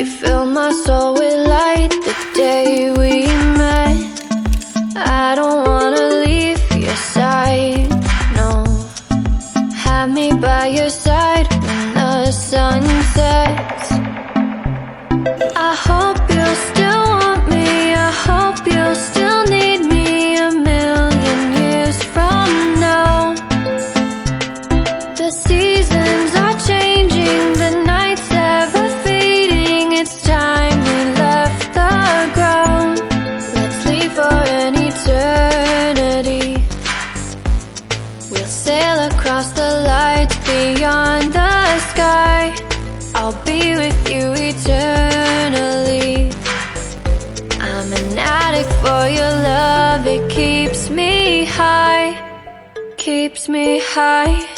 You fill my soul with light the day we met. I don't wanna leave your side, no. Have me by your side when the sun sets. I hope you'll still want me, I hope you'll still need me a million years from now. The seasons are changing, the nights ever fading. It's time we left the ground. Let's leave for an eternity. We'll sail across the lights beyond the sky. I'll be with you eternally. I'm an addict for your love, it keeps me high, keeps me high.